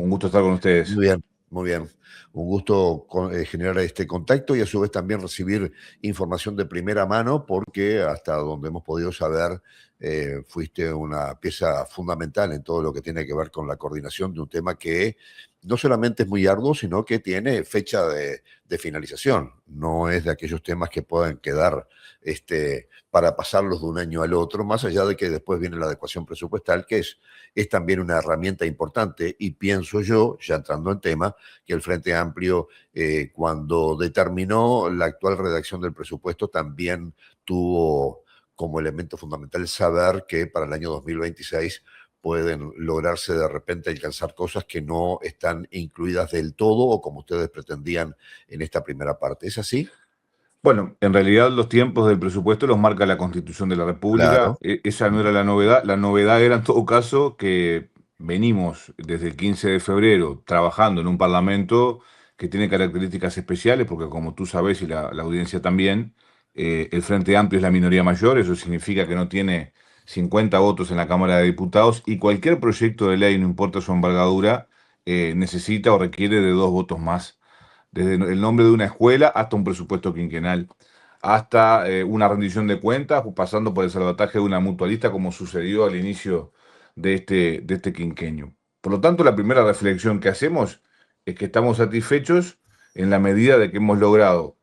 Un gusto estar con ustedes. Muy bien, muy bien. Un gusto generar este contacto y a su vez también recibir información de primera mano porque hasta donde hemos podido saber, fuiste una pieza fundamental en todo lo que tiene que ver con la coordinación de un tema que no solamente es muy arduo, sino que tiene fecha de finalización. No es de aquellos temas que puedan quedar para pasarlos de un año al otro, más allá de que después viene la adecuación presupuestal, que es también una herramienta importante y pienso yo, ya entrando en tema, que el Frente Amplio, cuando determinó la actual redacción del presupuesto, también tuvo como elemento fundamental saber que para el año 2026 pueden lograrse de repente alcanzar cosas que no están incluidas del todo o como ustedes pretendían en esta primera parte. ¿Es así? Bueno, en realidad los tiempos del presupuesto los marca la Constitución de la República. Claro. Esa no era la novedad. La novedad era en todo caso que venimos desde el 15 de febrero trabajando en un parlamento que tiene características especiales, porque como tú sabes y la audiencia también, el Frente Amplio es la minoría mayor, eso significa que no tiene 50 votos en la Cámara de Diputados y cualquier proyecto de ley, no importa su envergadura, necesita o requiere de 2 votos más, desde el nombre de una escuela hasta un presupuesto quinquenal, hasta una rendición de cuentas, pasando por el salvataje de una mutualista, como sucedió al inicio de este quinquenio. Por lo tanto, la primera reflexión que hacemos es que estamos satisfechos en la medida de que hemos logrado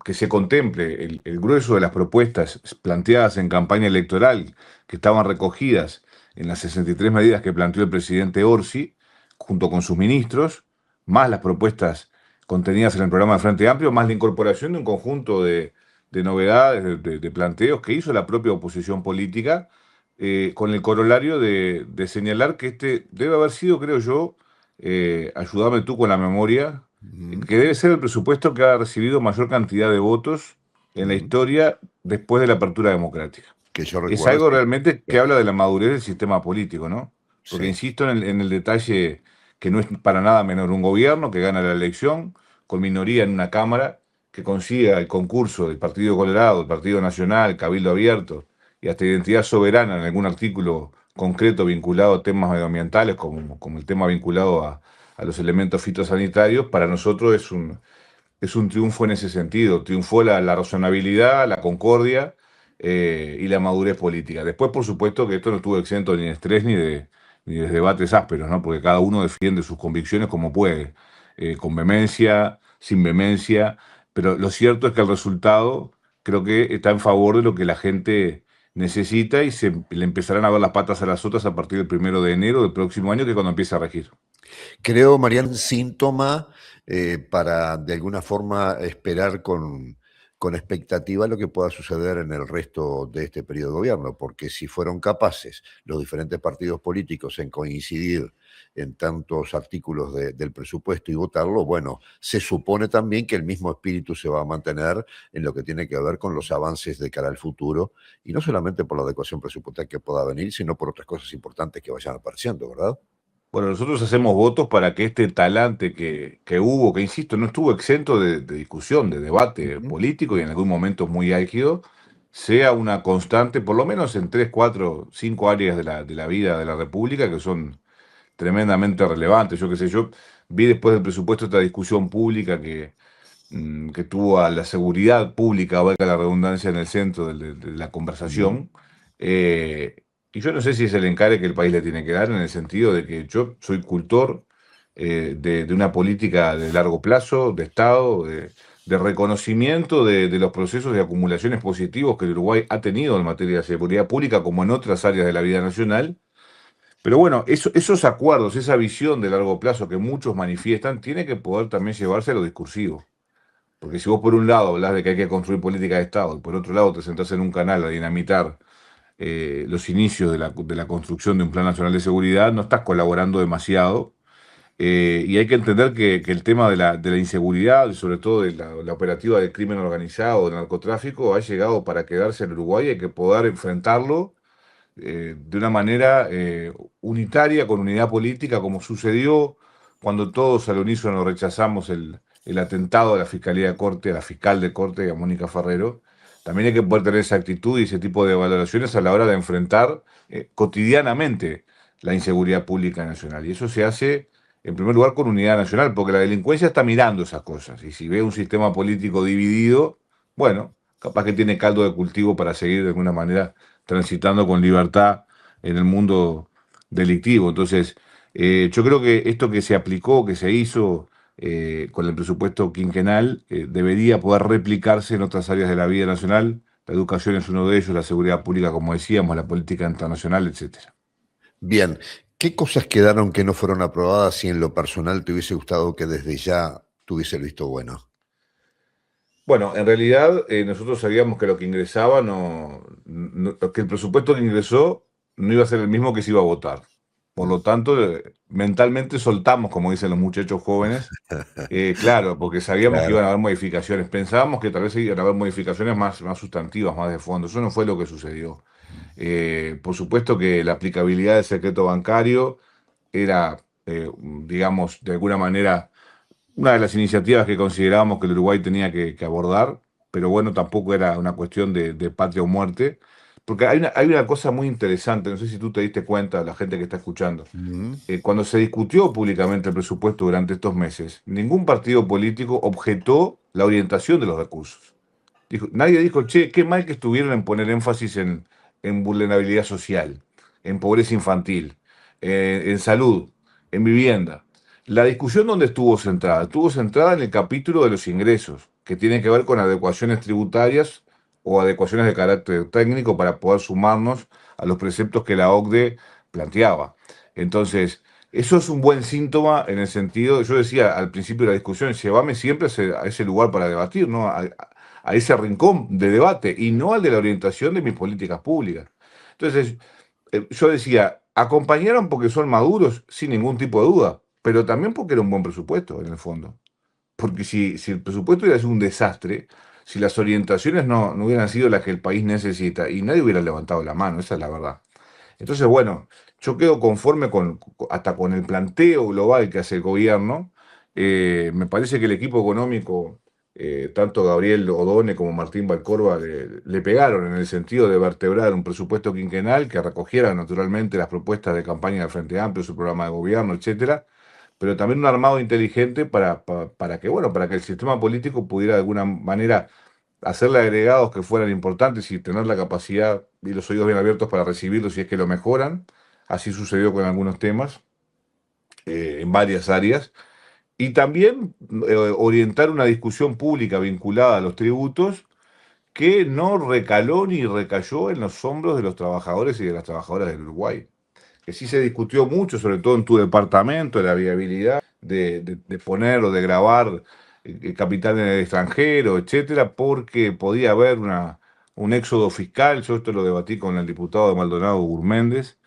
que se contemple el grueso de las propuestas planteadas en campaña electoral, que estaban recogidas en las 63 medidas que planteó el presidente Orsi, junto con sus ministros, más las propuestas contenidas en el programa de Frente Amplio, más la incorporación de un conjunto de novedades, de planteos que hizo la propia oposición política, con el corolario de señalar que este debe haber sido, creo yo, ayúdame tú con la memoria, que debe ser el presupuesto que ha recibido mayor cantidad de votos en la historia después de la apertura democrática. Que yo Es recuerdo, algo sí. realmente que habla de la madurez del sistema político, ¿no? Porque Sí. insisto en el detalle que no es para nada menor un gobierno que gana la elección con minoría en una Cámara, que consiga el concurso del Partido Colorado, el Partido Nacional, Cabildo Abierto y hasta identidad soberana en algún artículo concreto vinculado a temas medioambientales, como el tema vinculado a los elementos fitosanitarios, para nosotros es un triunfo en ese sentido. Triunfó la razonabilidad, la concordia y la madurez política. Después, por supuesto, que esto no estuvo exento ni de estrés ni de debates ásperos, ¿no? Porque cada uno defiende sus convicciones como puede, con vehemencia, sin vehemencia, pero lo cierto es que el resultado creo que está en favor de lo que la gente necesita y le empezarán a ver las patas a las otras a partir del 1 de enero del próximo año, que es cuando empieza a regir. Creo, Marian, síntoma para de alguna forma esperar con expectativa lo que pueda suceder en el resto de este periodo de gobierno, porque si fueron capaces los diferentes partidos políticos en coincidir en tantos artículos del presupuesto y votarlo, bueno, se supone también que el mismo espíritu se va a mantener en lo que tiene que ver con los avances de cara al futuro, y no solamente por la adecuación presupuestal que pueda venir, sino por otras cosas importantes que vayan apareciendo, ¿verdad? Bueno, nosotros hacemos votos para que este talante que hubo, que insisto, no estuvo exento de discusión, de debate Ujú. político y en algún momento muy álgido, sea una constante, por lo menos en 3, 4, 5 áreas de la vida de la República que son tremendamente relevantes. Yo qué sé, yo vi después del presupuesto esta discusión pública que tuvo a la seguridad pública, valga la redundancia, en el centro de la Ujú. conversación. eh, y yo no sé si es el encare que el país le tiene que dar en el sentido de que yo soy cultor de una política de largo plazo, de Estado, de reconocimiento de los procesos de acumulaciones positivos que el Uruguay ha tenido en materia de seguridad pública, como en otras áreas de la vida nacional. Pero bueno, esos acuerdos, esa visión de largo plazo que muchos manifiestan, tiene que poder también llevarse a lo discursivo. Porque si vos por un lado hablas de que hay que construir política de Estado y por otro lado te sentás en un canal a dinamitar los inicios de la construcción de un Plan Nacional de Seguridad, no estás colaborando demasiado. Y hay que entender que el tema de la inseguridad y sobre todo de la operativa del crimen organizado, del narcotráfico, ha llegado para quedarse en Uruguay y hay que poder enfrentarlo de una manera unitaria, con unidad política, como sucedió cuando todos al unísono rechazamos el atentado a la Fiscalía de Corte, a la fiscal de Corte, a Mónica Ferrero. También hay que poder tener esa actitud y ese tipo de valoraciones a la hora de enfrentar cotidianamente la inseguridad pública nacional. Y eso se hace, en primer lugar, con unidad nacional, porque la delincuencia está mirando esas cosas. Y si ve un sistema político dividido, bueno, capaz que tiene caldo de cultivo para seguir de alguna manera transitando con libertad en el mundo delictivo. Entonces, yo creo que esto que se aplicó, que se hizo con el presupuesto quinquenal, debería poder replicarse en otras áreas de la vida nacional. La educación es uno de ellos, la seguridad pública, como decíamos, la política internacional, etcétera. Bien, ¿qué cosas quedaron que no fueron aprobadas y en lo personal te hubiese gustado que desde ya tuviese el visto bueno? Bueno, en realidad nosotros sabíamos que lo que ingresaba que el presupuesto que ingresó no iba a ser el mismo que se iba a votar. Por Mm. lo tanto, mentalmente soltamos, como dicen los muchachos jóvenes, claro, porque sabíamos que Claro. iban a haber modificaciones. Pensábamos que tal vez iban a haber modificaciones más sustantivas, más de fondo. Eso no fue lo que sucedió. Por supuesto que la aplicabilidad del secreto bancario era, digamos, de alguna manera una de las iniciativas que considerábamos que el Uruguay tenía que abordar, pero bueno, tampoco era una cuestión de patria o muerte, porque hay una cosa muy interesante, no sé si tú te diste cuenta, la gente que está escuchando. Mm. Cuando se discutió públicamente el presupuesto durante estos meses, ningún partido político objetó la orientación de los recursos. Nadie dijo, che, qué mal que estuvieron en poner énfasis en vulnerabilidad social, en pobreza infantil, en salud, en vivienda. La discusión donde estuvo centrada en el capítulo de los ingresos, que tiene que ver con adecuaciones tributarias o adecuaciones de carácter técnico para poder sumarnos a los preceptos que la OCDE planteaba. Entonces, eso es un buen síntoma en el sentido, yo decía al principio de la discusión, llévame siempre a ese lugar para debatir, ¿no? A ese rincón de debate y no al de la orientación de mis políticas públicas. Entonces, yo decía, acompañaron porque son maduros, sin ningún tipo de duda, pero también porque era un buen presupuesto, en el fondo. Porque si el presupuesto hubiera sido un desastre, si las orientaciones no hubieran sido las que el país necesita y nadie hubiera levantado la mano, esa es la verdad. Entonces, bueno, yo quedo conforme hasta con el planteo global que hace el gobierno. Me parece que el equipo económico, tanto Gabriel Odone como Martín Valcorba, le pegaron en el sentido de vertebrar un presupuesto quinquenal que recogiera naturalmente las propuestas de campaña del Frente Amplio, su programa de gobierno, etcétera, pero también un armado inteligente para que, bueno, para que el sistema político pudiera de alguna manera hacerle agregados que fueran importantes y tener la capacidad y los oídos bien abiertos para recibirlos si es que lo mejoran. Así sucedió con algunos temas en varias áreas. Y también orientar una discusión pública vinculada a los tributos que no recaló ni recayó en los hombros de los trabajadores y de las trabajadoras del Uruguay. Que sí se discutió mucho, sobre todo en tu departamento, la viabilidad de poner o de grabar capital en el extranjero, etcétera, porque podía haber un éxodo fiscal. Yo esto lo debatí con el diputado de Maldonado Gurméndez.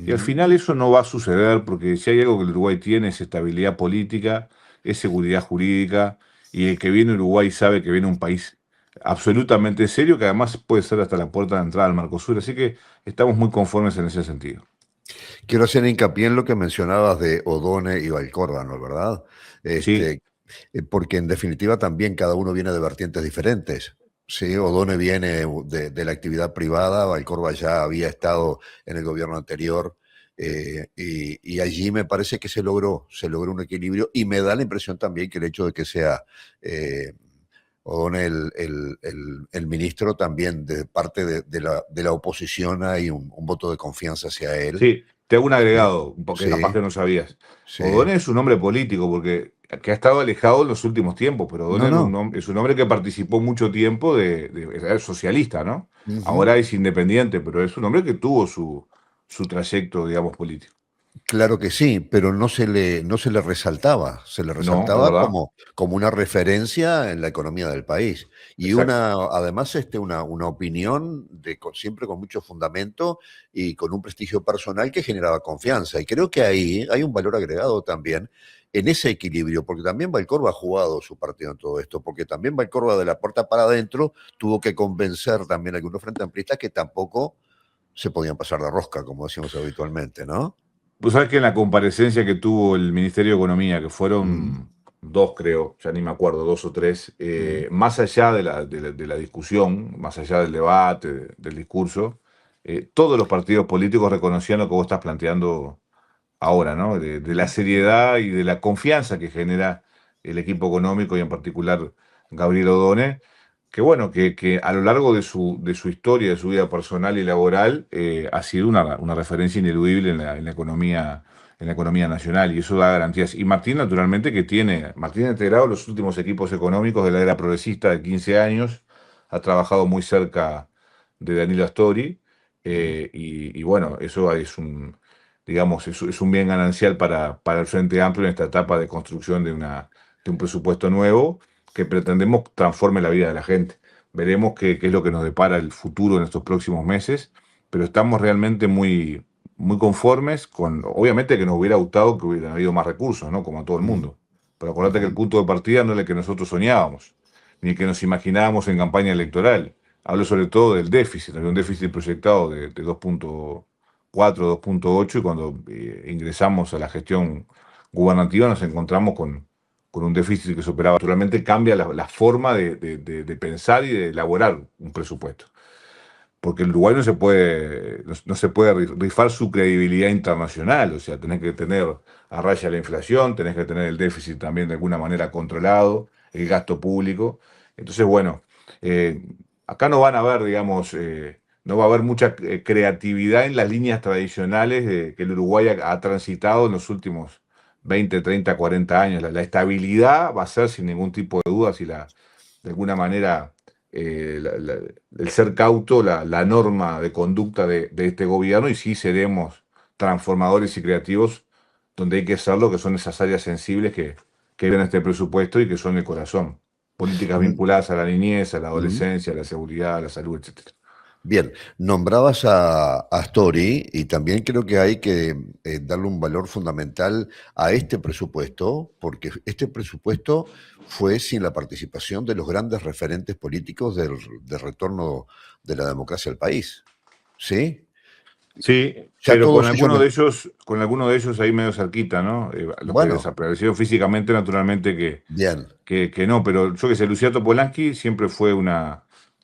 Y al Mm. final eso no va a suceder porque si hay algo que el Uruguay tiene es estabilidad política, es seguridad jurídica y el que viene a Uruguay sabe que viene un país absolutamente serio que además puede ser hasta la puerta de entrada al Mercosur. Así que estamos muy conformes en ese sentido. Quiero hacer hincapié en lo que mencionabas de Odone y Valcórdoba, ¿verdad? Sí, Este, porque en definitiva también cada uno viene de vertientes diferentes. Sí, Odone viene de la actividad privada, Valcórdoba ya había estado en el gobierno anterior, y allí me parece que se logró un equilibrio y me da la impresión también que el hecho de que sea eh, Odone el ministro también de parte de la oposición hay un voto de confianza hacia él. sí. Te hago un Sí, agregado, porque capaz sí, que no sabías. sí. O'Donnell es un hombre político, porque que ha estado alejado en los últimos tiempos, pero No, O'Donnell no. es un hombre que participó mucho tiempo era socialista, ¿no? Ujú. Ahora es independiente, pero es un hombre que tuvo su trayecto, digamos, político. Claro que sí, pero no se le resaltaba, se le No, es resaltaba verdad. como una referencia en la economía del país. Y Exacto. además, una opinión siempre con mucho fundamento y con un prestigio personal que generaba confianza. Y creo que ahí hay un valor agregado también en ese equilibrio, porque también Valcorba ha jugado su partido en todo esto, porque también Valcorba de la puerta para adentro tuvo que convencer también a algunos frente amplistas que tampoco se podían pasar de rosca, como decimos habitualmente, ¿no? Pues sabes que en la comparecencia que tuvo el Ministerio de Economía, que Mm. fueron dos, creo, ya ni me acuerdo, dos o tres, Mm. más allá de la discusión, más allá del debate, del discurso, todos los partidos políticos reconocían lo que vos estás planteando ahora, ¿no? De la seriedad y de la confianza que genera el equipo económico y en particular Gabriel Odone, que bueno, que a lo largo de su historia, de su vida personal y laboral, ha sido una referencia ineludible en la economía nacional y eso da garantías. Y Martín, naturalmente, Martín ha integrado los últimos equipos económicos de la era progresista de 15 años, ha trabajado muy cerca de Danilo Astori, Mm, y bueno, eso es digamos, es un bien ganancial para el Frente Amplio en esta etapa de construcción de un presupuesto nuevo que pretendemos transforme la vida de la gente. Veremos qué es lo que nos depara el futuro en estos próximos meses, pero estamos realmente muy conformes con, obviamente que nos hubiera gustado que hubieran habido más recursos, ¿no? Como a todo el mm, mundo. Pero acordate que el ujú, punto de partida no es el que nosotros soñábamos, ni el que nos imaginábamos en campaña electoral. Hablo sobre todo del déficit, había un déficit proyectado de 2.4, 2.8 y cuando ingresamos a la gestión gubernativa nos encontramos con un déficit que superaba. Naturalmente cambia la forma de pensar y de elaborar un presupuesto. Porque el Uruguay no se puede rifar su credibilidad internacional, o sea, tenés que tener a raya la inflación, tenés que tener el déficit también de alguna manera controlado, el gasto público. Entonces, bueno, eh, acá no van a haber, digamos, no va a haber mucha creatividad en las líneas tradicionales que el Uruguay ha transitado en los últimos 20, 30, 40 años. La estabilidad va a ser sin ningún tipo de duda si de alguna manera el ser cauto, la norma de conducta de este gobierno y sí seremos transformadores y creativos donde hay que serlo, que son esas áreas sensibles que vienen este presupuesto y que son el corazón. Políticas mm, vinculadas a la niñez, a la mm. adolescencia, a la seguridad, a la salud, etcétera. Bien, nombrabas a Astori y también creo que hay que darle un valor fundamental a este presupuesto, porque este presupuesto fue sin la participación de los grandes referentes políticos del retorno de la democracia al país. ¿Sí? Sí, Ya pero todos ellos no. con alguno de ellos ahí medio cerquita, ¿no? Los que Bueno, desaparecieron físicamente, naturalmente bien. que no, pero yo que sé, Luciano Polanski siempre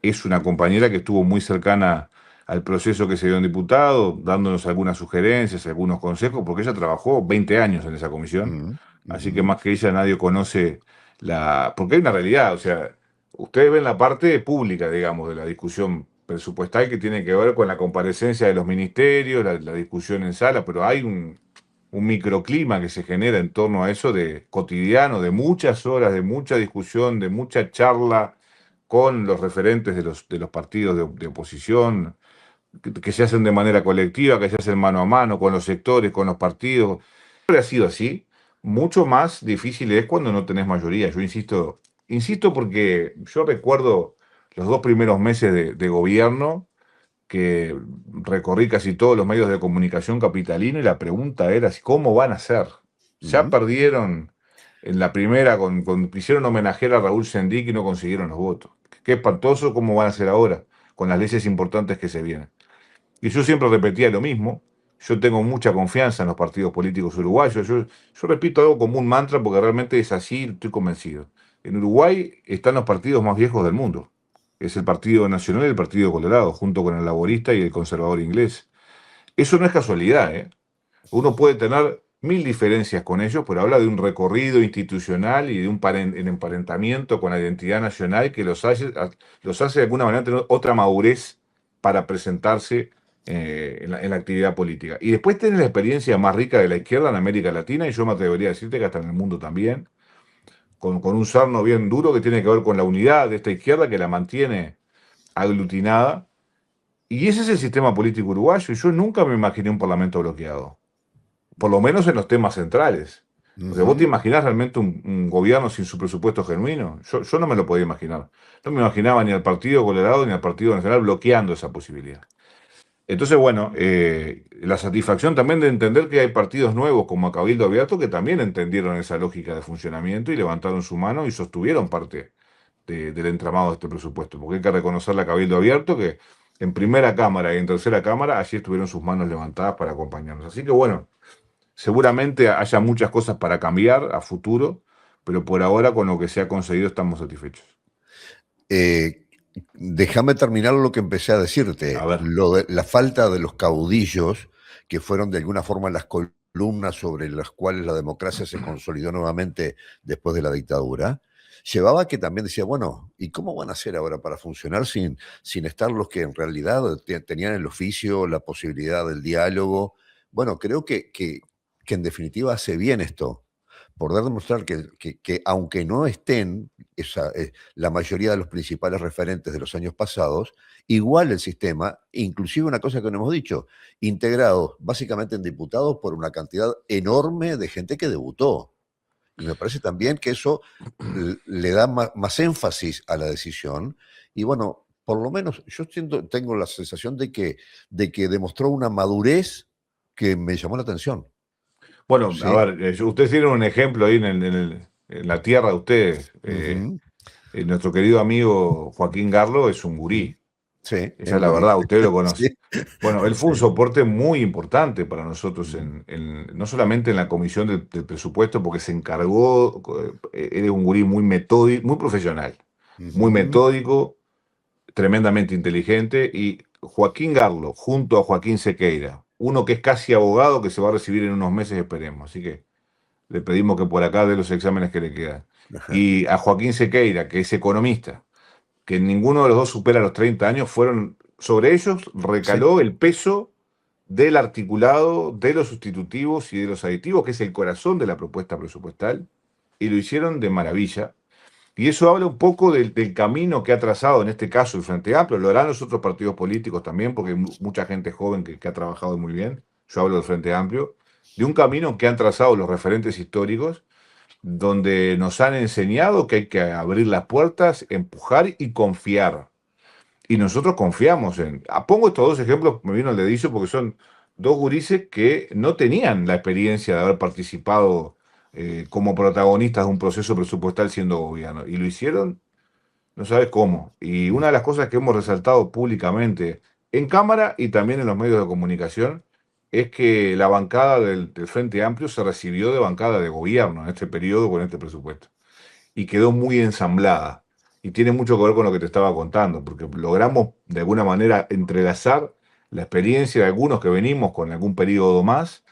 es una compañera que estuvo muy cercana al proceso que se dio en diputado, dándonos algunas sugerencias, algunos consejos, porque ella trabajó 20 años en esa comisión, Mm, así que ujú, más que ella nadie conoce porque hay una realidad, o sea, ustedes ven la parte pública, digamos, de la discusión presupuestal que tiene que ver con la comparecencia de los ministerios, la discusión en sala, pero hay un microclima que se genera en torno a eso de cotidiano, de muchas horas, de mucha discusión, de mucha charla con los referentes de los partidos de oposición, que se hacen de manera colectiva, que se hacen mano a mano con los sectores, con los partidos. Siempre ha sido así. Mucho más difícil es cuando no tenés mayoría. Yo insisto porque yo recuerdo los 2 primeros meses de gobierno que recorrí casi todos los medios de comunicación capitalino y la pregunta era si cómo van a hacer. Ya ujú. perdieron en la primera, quisieron homenajear a Raúl Sendic y no consiguieron los votos. Qué espantoso cómo van a hacer ahora, con las leyes importantes que se vienen. Y yo siempre repetía lo mismo. Yo tengo mucha confianza en los partidos políticos uruguayos. Yo repito algo como un mantra porque realmente es así, estoy convencido. En Uruguay están los partidos más viejos del mundo. Es el Partido Nacional y el Partido Colorado, junto con el Laborista y el Conservador Inglés. Eso no es casualidad, ¿eh? Uno puede tener mil diferencias con ellos, pero habla de un recorrido institucional y de un emparentamiento con la identidad nacional que los hace de alguna manera tener otra madurez para presentarse en la actividad política. Y después tiene la experiencia más rica de la izquierda en América Latina, y yo me atrevería a decirte que hasta en el mundo también, con un sarno bien duro que tiene que ver con la unidad de esta izquierda que la mantiene aglutinada. Y ese es el sistema político uruguayo, y yo nunca me imaginé un parlamento bloqueado por lo menos en los temas centrales. O sea, ¿vos te Ujú. imaginás realmente un gobierno sin su presupuesto genuino? Yo no me lo podía imaginar. No me imaginaba ni al Partido Colorado ni al Partido Nacional bloqueando esa posibilidad. Entonces, bueno, la satisfacción también de entender que hay partidos nuevos como Cabildo Abierto que también entendieron esa lógica de funcionamiento y levantaron su mano y sostuvieron parte del entramado de este presupuesto. Porque hay que reconocerle a Cabildo Abierto que en primera cámara y en tercera cámara allí estuvieron sus manos levantadas para acompañarnos. Así que bueno, seguramente haya muchas cosas para cambiar a futuro, pero por ahora con lo que se ha conseguido estamos satisfechos. Eh, Déjame terminar lo que empecé a A decirte, ver. lo de la falta de los caudillos que fueron de alguna forma las columnas columnas sobre las cuales la democracia se consolidó nuevamente después de la dictadura, llevaba a que también decía, bueno, ¿y cómo van a hacer ahora para funcionar sin estar los que en realidad tenían el oficio, la posibilidad del diálogo? Bueno, creo que en definitiva hace bien esto, por dar a demostrar que aunque no estén la mayoría de los principales referentes de los años pasados, igual el sistema, inclusive una cosa que no hemos dicho, integrado básicamente en diputados por una cantidad enorme de gente que debutó. Y me parece también que eso le da más énfasis a la decisión. Y bueno, por lo menos yo tengo la sensación de que demostró una madurez que me llamó la atención. Bueno, a ¿Sí? ver, ustedes tienen un ejemplo ahí en la tierra de ustedes. Ujú. Nuestro querido amigo Joaquín Garlo es un Ujú. gurí. Sí, Esa es es la muy. verdad, usted lo conoce. Sí, Bueno, él fue un sí. soporte muy importante para nosotros, Ujú, no solamente en la comisión del presupuesto, porque se encargó, él es un gurí muy metódico, muy profesional, muy ujú, metódico, tremendamente inteligente, y Joaquín Garlo, junto a Joaquín Sequeira, uno que es casi abogado, que se va a recibir en unos meses, esperemos. Así que le pedimos que por acá dé los exámenes que le quedan. ajá. Y a Joaquín Sequeira, que es economista, que ninguno de los dos supera los 30 años, sobre ellos Sí. recaló el peso del articulado, de los sustitutivos y de los aditivos, que es el corazón de la propuesta presupuestal, y lo hicieron de maravilla. Y eso habla un poco del camino que ha trazado, en este caso, el Frente Amplio. Lo harán los otros partidos políticos también, porque hay mucha gente joven que ha trabajado muy bien. Yo hablo del Frente Amplio, de un camino que han trazado los referentes históricos, donde nos han enseñado que hay que abrir las puertas, empujar y confiar. Y nosotros confiamos en. Pongo estos dos ejemplos, me vino el dedizo, porque son dos gurises que no tenían la experiencia de haber participado como protagonistas de un proceso presupuestal siendo gobierno. Y lo hicieron, no sabes cómo. Y Mm, una de las cosas que hemos resaltado públicamente en Cámara y también en los medios de comunicación es que la bancada del Frente Amplio se recibió de bancada de gobierno en este periodo con este presupuesto y quedó muy ensamblada. Y tiene mucho que ver con lo que te estaba contando, porque logramos de alguna manera entrelazar la experiencia de algunos que venimos con algún periodo más,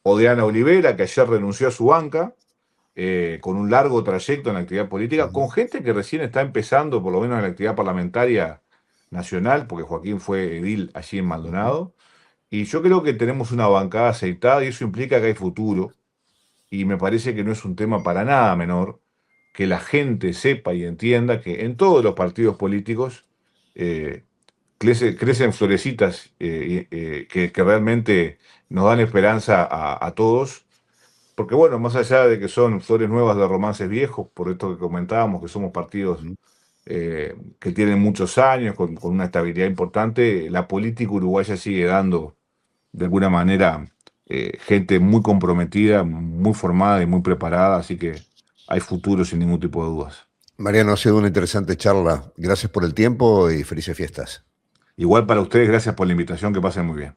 o de Ana Olivera, que ayer renunció a su banca, con un largo trayecto en la actividad política, ujú, con gente que recién está empezando, por lo menos en la actividad parlamentaria nacional, porque Joaquín fue edil allí en ujú. Maldonado. Y yo creo que tenemos una bancada aceitada y eso implica que hay futuro y me parece que no es un tema para nada menor que la gente sepa y entienda que en todos los partidos políticos eh, crecen florecitas que realmente nos dan esperanza a todos, porque bueno, más allá de que son flores nuevas de romances viejos, por esto que comentábamos, que somos partidos Ujú. que tienen muchos años, con una estabilidad importante, la política uruguaya sigue dando de alguna manera gente muy comprometida, muy formada y muy preparada, así que hay futuro sin ningún tipo de dudas. Mariano, ha sido una interesante charla. Gracias por el tiempo y felices fiestas. Igual para ustedes, gracias por la invitación, que pasen muy bien.